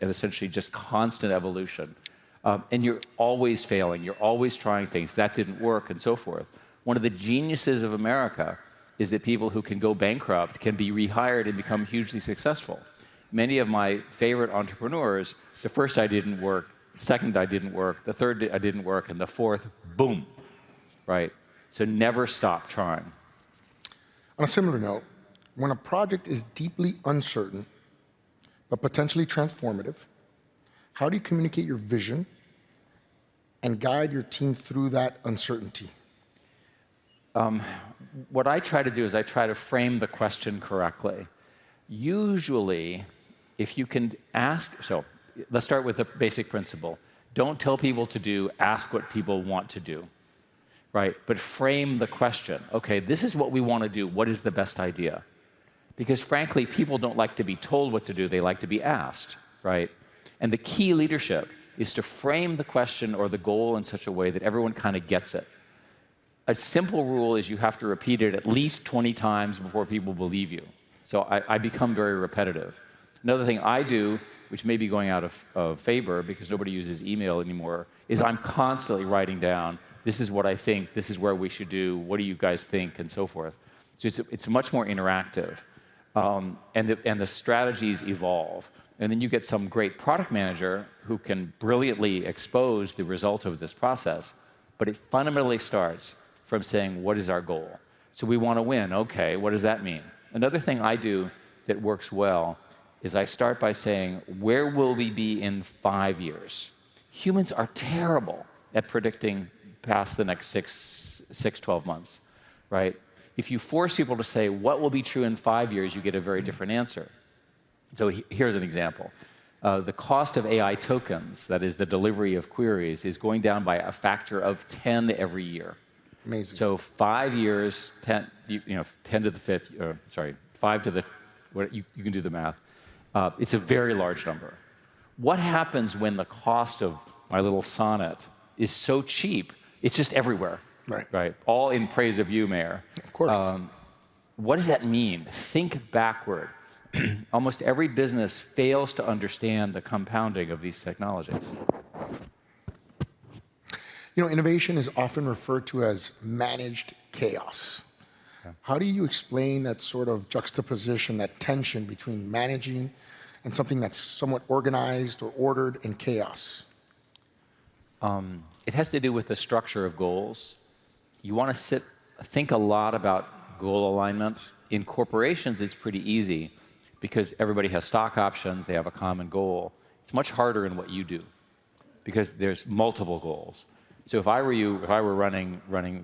essentially just constant evolution. And you're always failing. You're always trying things. That didn't work, and so forth. One of the geniuses of America is that people who can go bankrupt can be rehired and become hugely successful. Many of my favorite entrepreneurs, the first I didn't work, second I didn't work, the third I didn't work, and the fourth, boom, right? So never stop trying. On a similar note, when a project is deeply uncertain, but potentially transformative, how do you communicate your vision and guide your team through that uncertainty? What I try to do is I try to frame the question correctly. Usually, if you can ask, so let's start with the basic principle. Don't tell people to do, ask what people want to do, right? But frame the question. Okay, this is what we want to do. What is the best idea? Because frankly, people don't like to be told what to do. They like to be asked, right? And the key leadership is to frame the question or the goal in such a way that everyone kind of gets it. A simple rule is you have to repeat it at least 20 times before people believe you. So I become very repetitive. Another thing I do, which may be going out of favor because nobody uses email anymore, is I'm constantly writing down, this is what I think, this is where we should do, what do you guys think, and so forth. So it's much more interactive. And the strategies evolve. And then you get some great product manager who can brilliantly expose the result of this process. But it fundamentally starts from saying, what is our goal? So we want to win. OK, what does that mean? Another thing I do that works well is I start by saying, where will we be in 5 years? Humans are terrible at predicting past the next 12 months, right? If you force people to say, what will be true in 5 years, you get a very different answer. So here's an example. The cost of AI tokens, that is the delivery of queries, is going down by a factor of 10 every year. Amazing. So 5 years, 10 to the fifth, or sorry, 5 to the, you can do the math. It's a very large number. What happens when the cost of my little sonnet is so cheap, it's just everywhere? Right. All in praise of you, Mayor. Of course. What does that mean? Think backward. Almost every business fails to understand the compounding of these technologies. You know, innovation is often referred to as managed chaos. Yeah. How do you explain that sort of juxtaposition, that tension between managing and something that's somewhat organized or ordered and chaos? It has to do with the structure of goals. You want to think a lot about goal alignment. In corporations, it's pretty easy because everybody has stock options, they have a common goal. It's much harder in what you do because there's multiple goals. So if I were you, if I were running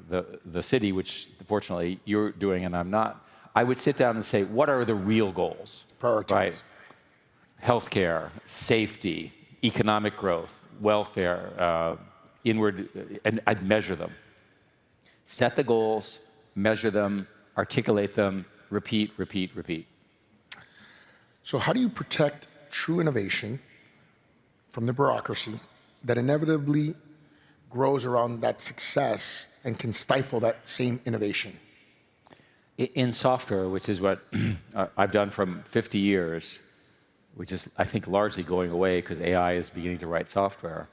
the city, which fortunately you're doing and I'm not, I would sit down and say, what are the real goals? Prioritize. Right? Healthcare, safety, economic growth, welfare, inward, and I'd measure them. Set the goals, measure them, articulate them, repeat, repeat, repeat. So how do you protect true innovation from the bureaucracy that inevitably grows around that success and can stifle that same innovation? In software, which is what I've done for 50 years, which is, I think, largely going away because AI is beginning to write software,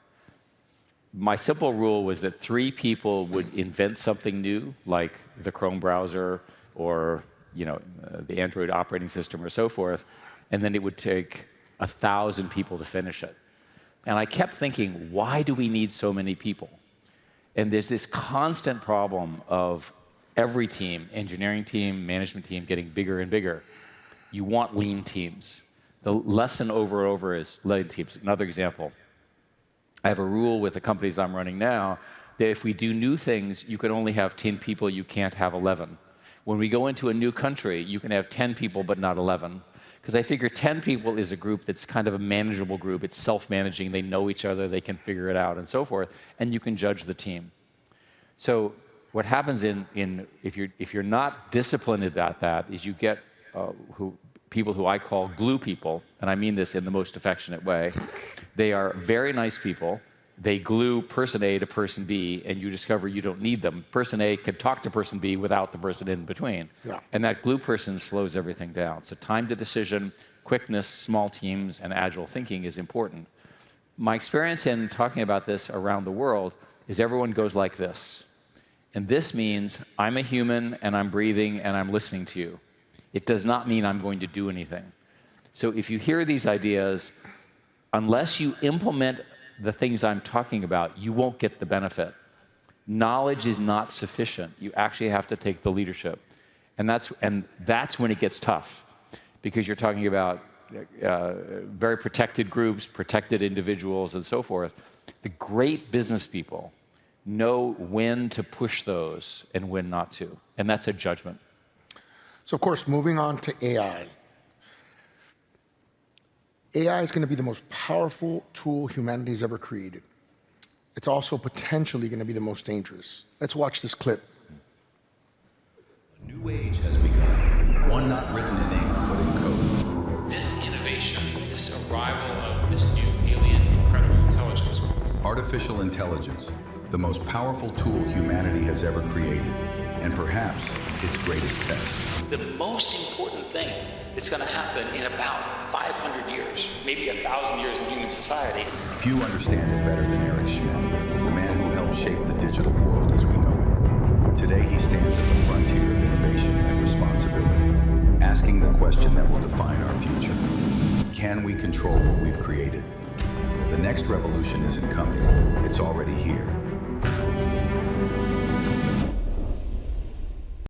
my simple rule was that 3 people would invent something new, like the Chrome browser or the Android operating system or so forth, and then it would take 1,000 people to finish it. And I kept thinking, why do we need so many people? And there's this constant problem of every team, engineering team, management team, getting bigger and bigger. You want lean teams. The lesson over and over is lean teams. Another example. I have a rule with the companies I'm running now that if we do new things, you can only have 10 people, you can't have 11. When we go into a new country, you can have 10 people, but not 11. Because I figure 10 people is a group that's kind of a manageable group. It's self-managing. They know each other. They can figure it out, and so forth. And you can judge the team. So what happens if you're not disciplined about that is you get people who I call glue people, and I mean this in the most affectionate way. They are very nice people. They glue person A to person B, and you discover you don't need them. Person A could talk to person B without the person in between. Yeah. And that glue person slows everything down. So time to decision, quickness, small teams, and agile thinking is important. My experience in talking about this around the world is everyone goes like this. And this means I'm a human and I'm breathing and I'm listening to you. It does not mean I'm going to do anything. So if you hear these ideas, unless you implement the things I'm talking about, you won't get the benefit. Knowledge is not sufficient. You actually have to take the leadership. And that's when it gets tough, because you're talking about very protected groups, protected individuals, and so forth. The great business people know when to push those and when not to. And that's a judgment. So, of course, moving on to AI. AI is going to be the most powerful tool humanity's ever created. It's also potentially going to be the most dangerous. Let's watch this clip. A new age has begun, one not written in ink, but in code. This innovation, this arrival of this new alien incredible intelligence. Artificial intelligence, the most powerful tool humanity has ever created, and perhaps its greatest test. The most important thing that's going to happen in about 500 years, maybe 1,000 years in human society. Few understand it better than Eric Schmidt, the man who helped shape the digital world as we know it. Today he stands at the frontier of innovation and responsibility, asking the question that will define our future. Can we control what we've created? The next revolution isn't coming. It's already here.